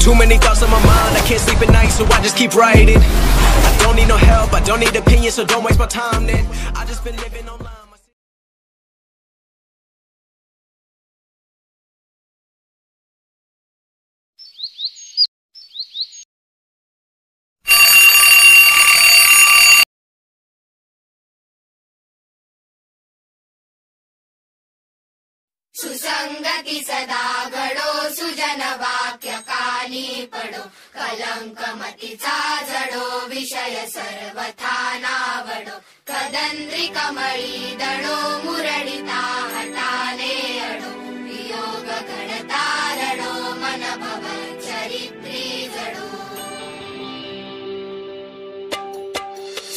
Too many thoughts on my mind, I can't sleep at night, so I just keep writing. I don't need no help, I don't need opinions, so don't waste my time then. I just been living online. सुसंगती सदा घडो सुजन वाक्य कानी पडो कलंक मतीचा जडो विषय सर्वथा नावडो कदंद्री कमळी दडो मुरडिता हटाने अडो वियोग घडता रडो मन भव चरित्री जडो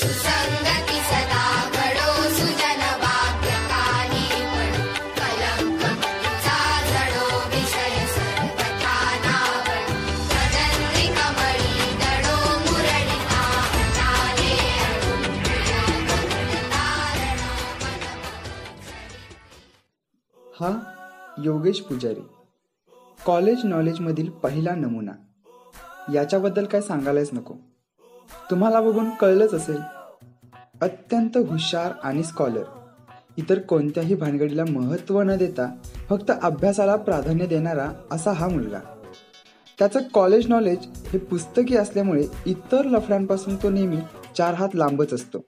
सुसंगती सदा घडो सुजन वाक्य कानी पडो कलंक मतीचा जडो विषय सर्वथा नावडो कदंद्री कमळी दडो मुरडिता हटाने अडो वियोग घडता रडो मन भव हा योगेश पुजारी, कॉलेज नॉलेजमधील पहिला नमुना. याच्याबद्दल काय सांगायलाच नको, तुम्हाला बघून कळलंच असेल. अत्यंत हुशार आणि स्कॉलर, इतर कोणत्याही भानगडीला महत्त्व न देता फक्त अभ्यासाला प्राधान्य देणारा असा हा मुलगा. त्याचं कॉलेज नॉलेज हे पुस्तकी असल्यामुळे इतर लफड्यांपासून तो नेहमी 4 हात लांबच असतो.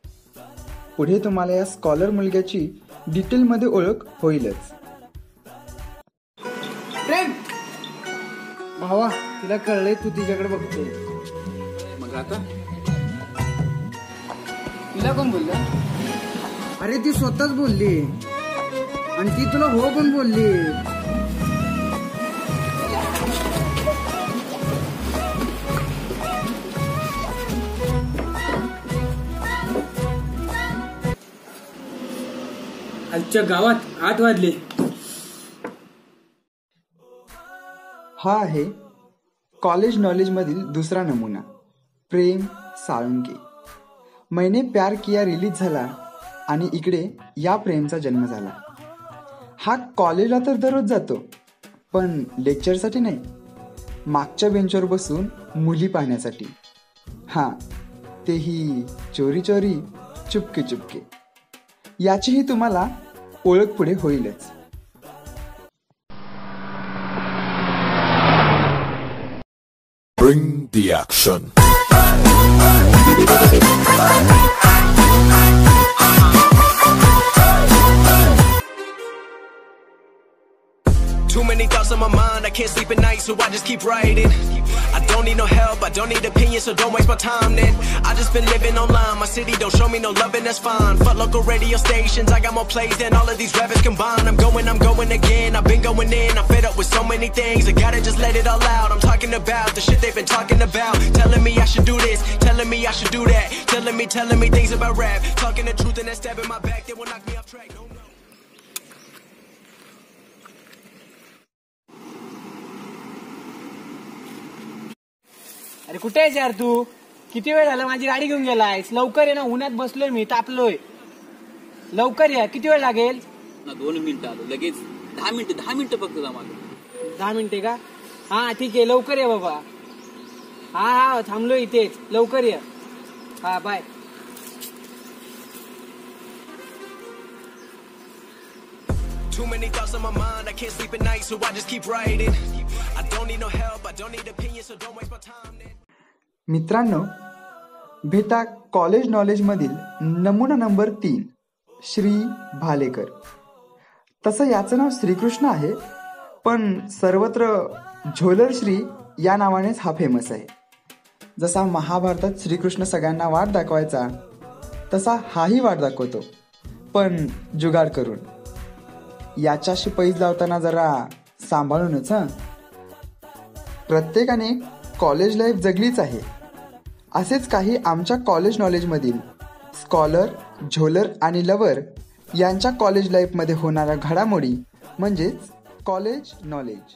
पुढे तुम्हाला या स्कॉलर मुलग्याची डिटेलमध्ये ओळख होईलच. प्रेम भावा, तिला कळलंय तू तिच्याकडे बघतोय. मग आता तिला कोण बोलला? अरे ती स्वतःच बोलली, आणि ती तुला हो पण बोलली. आजच्या गावात 8 वाजले. हा आहे कॉलेज नॉलेजमधील दुसरा नमुना, प्रेम साळुंके. मैंने प्यार किया रिलीज झाला आणि इकडे या प्रेमचा जन्म झाला. हा कॉलेजला तर दररोज जातो, पण लेक्चरसाठी नाही, मागच्या बेंचवर बसून मुली पाहण्यासाठी. हां, तेही चोरी चोरी, चुपके चुपके. याचीही तुम्हाला ओळख पुढे होईलच. Bring the action. Too many thoughts on my mind, I can't sleep at night, so I just keep writing. I don't need no help, I don't need opinions, so don't waste my time then. I just been living online, my city don't show me no love and that's fine. Fuck local radio stations, I got more plays than all of these rappers combined. I'm going again, I've been going in, I'm fed up with so many things, I gotta just let it all out. I'm talking about the shit they've been talking about, telling me I should do this, telling me I should do that, telling me things about rap, talking the truth and that stab in my back, they will knock me off track. No, no. अरे कुठे आहेस यार तू? किती वेळ झाला माझी गाडी घेऊन गेलायस? लवकर ये ना, उन्हात बसलोय मी, तापलोय. लवकर या, किती वेळ लागेल? 2 मिनिटं आलो लगेच. 10 मिनिटं फक्त जमा. 10 मिनिटे का? हा ठीक आहे, लवकर ये बाबा. हा थांबलोय इथेच, लवकर ये. हा bye. Too many thoughts on my mind, I can't sleep at night, so I just keep writing. I don't need no help, I don't need opinions, so don't waste my time then. मित्रांनो, भेटा college नॉलेजमधील नमुना number 3, Shri Bhalekar. तसं याचं नाव श्रीकृष्ण आहे, पण सर्वत्र झोलर श्री या नावानेच हा फेमस आहे. जसा महाभारतात श्रीकृष्ण सगळ्यांना वाट दाखवायचा, तसा हाही वाट दाखवतो, पण जुगाड करून. याच्याशी पैज लावताना जरा सांभाळूनच. प्रत्येकाने कॉलेज लाईफ जगलीच आहे. असेच काही आमच्या कॉलेज नॉलेजमधील स्कॉलर, झोलर आणि लवर यांच्या कॉलेज लाईफमध्ये होणाऱ्या घडामोडी म्हणजेच कॉलेज नॉलेज.